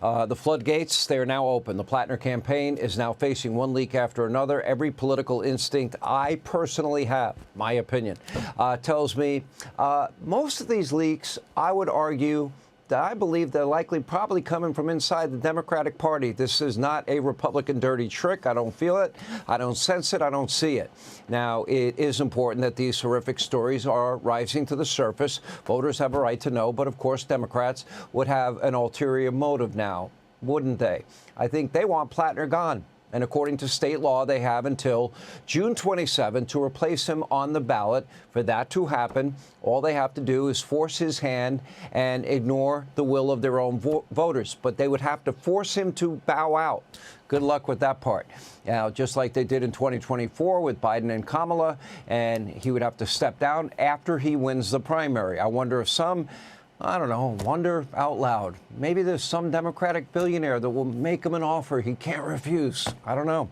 The floodgates, they are now open. The Platner campaign is now facing one leak after another. Every political instinct I personally have, my opinion, tells me most of these leaks, I would argue, that I believe they're likely probably coming from inside the Democratic Party. This is not a Republican dirty trick. I don't feel it. I don't sense it. I don't see it. Now, it is important that these horrific stories are rising to the surface. Voters have a right to know, but of course, Democrats would have an ulterior motive now, wouldn't they? I think they want Platner gone. And according to state law, they have until June 27 to replace him on the ballot. For that to happen, all they have to do is force his hand and ignore the will of their own voters. But they would have to force him to bow out. Good luck with that part. Now, just like they did in 2024 with Biden and Kamala, and he would have to step down after he wins the primary. I wonder if I don't know, wonder out loud. Maybe there's some Democratic billionaire that will make him an offer he can't refuse. I don't know.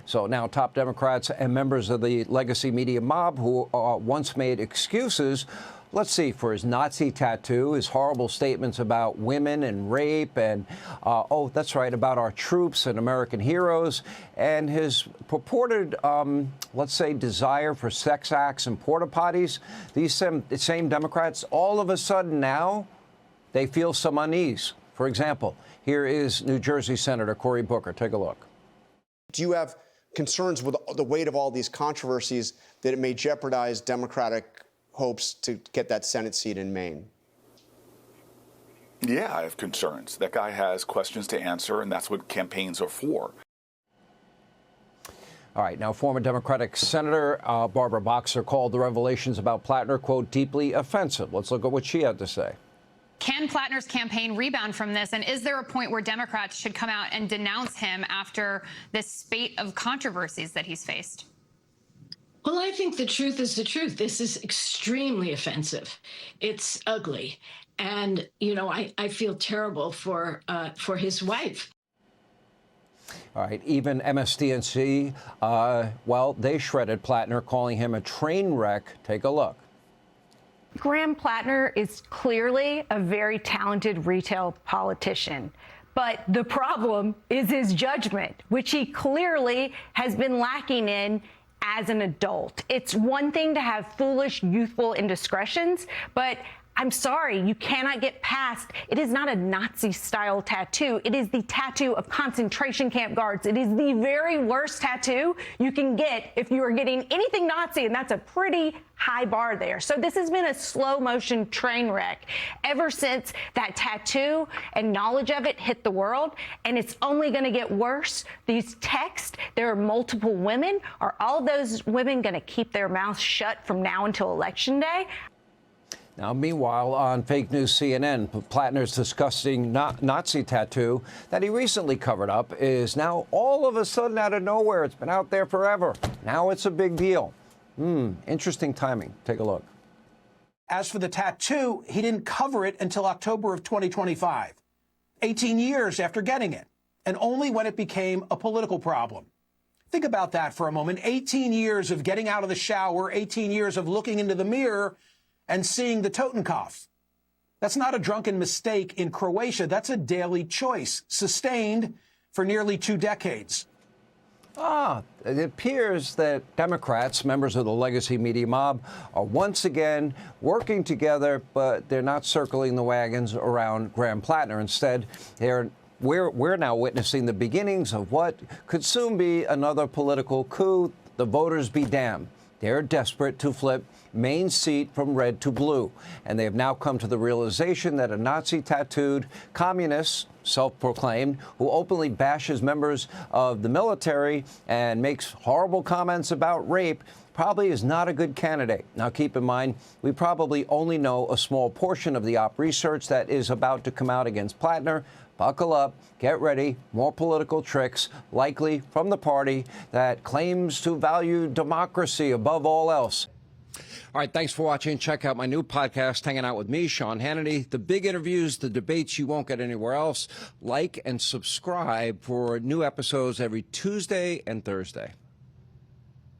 So now top Democrats and members of the legacy media mob who once made excuses, let's see, for his Nazi tattoo, his horrible statements about women and rape, and, oh, that's right, about our troops and American heroes, and his purported, let's say, desire for sex acts and porta potties. These same Democrats, all of a sudden now, they feel some unease. For example, here is New Jersey Senator Cory Booker. Take a look. Do you have concerns with the weight of all these controversies that it may jeopardize Democratic hopes to get that Senate seat in Maine? Yeah, I have concerns. That guy has questions to answer, and that's what campaigns are for. All right. Now, former Democratic Senator Barbara Boxer called the revelations about Platner, quote, deeply offensive. Let's look at what she had to say. Can Platner's campaign rebound from this? And is there a point where Democrats should come out and denounce him after this spate of controversies that he's faced? Well, I think the truth is the truth. This is extremely offensive. It's ugly. And, you know, I feel terrible for his wife. All right. Even MSDNC, well, they shredded Platner, calling him a train wreck. Take a look. Graham Platner is clearly a very talented retail politician. But the problem is his judgment, which he clearly has been lacking in as an adult. It's one thing to have foolish, youthful indiscretions, but I'm sorry, you cannot get past. It is not a Nazi-style tattoo. It is the tattoo of concentration camp guards. It is the very worst tattoo you can get if you are getting anything Nazi, and that's a pretty high bar there. So this has been a slow-motion train wreck ever since that tattoo and knowledge of it hit the world, and it's only going to get worse. These texts, there are multiple women. Are all those women going to keep their mouths shut from now until Election Day? Now, meanwhile, on fake news CNN, Platner's disgusting Nazi tattoo that he recently covered up is now all of a sudden out of nowhere. It's been out there forever. Now it's a big deal. Interesting timing. Take a look. As for the tattoo, he didn't cover it until October of 2025, 18 years after getting it, and only when it became a political problem. Think about that for a moment. 18 years of getting out of the shower, 18 years of looking into the mirror and seeing the Totenkopf. That's not a drunken mistake in Croatia. That's a daily choice, sustained for nearly 2 decades. It appears that Democrats, members of the legacy media mob, are once again working together, but they're not circling the wagons around Graham Platner. Instead, we're now witnessing the beginnings of what could soon be another political coup. The voters be damned. They're desperate to flip Maine's seat from red to blue, and they have now come to the realization that a Nazi-tattooed communist, self-proclaimed, who openly bashes members of the military and makes horrible comments about rape probably is not a good candidate. Now, keep in mind, we probably only know a small portion of the op research that is about to come out against Platner. Buckle up, get ready, more political tricks, likely from the party that claims to value democracy above all else. All right, thanks for watching. Check out my new podcast, Hanging Out with me, Sean Hannity. The big interviews, the debates you won't get anywhere else. Like and subscribe for new episodes every Tuesday and Thursday.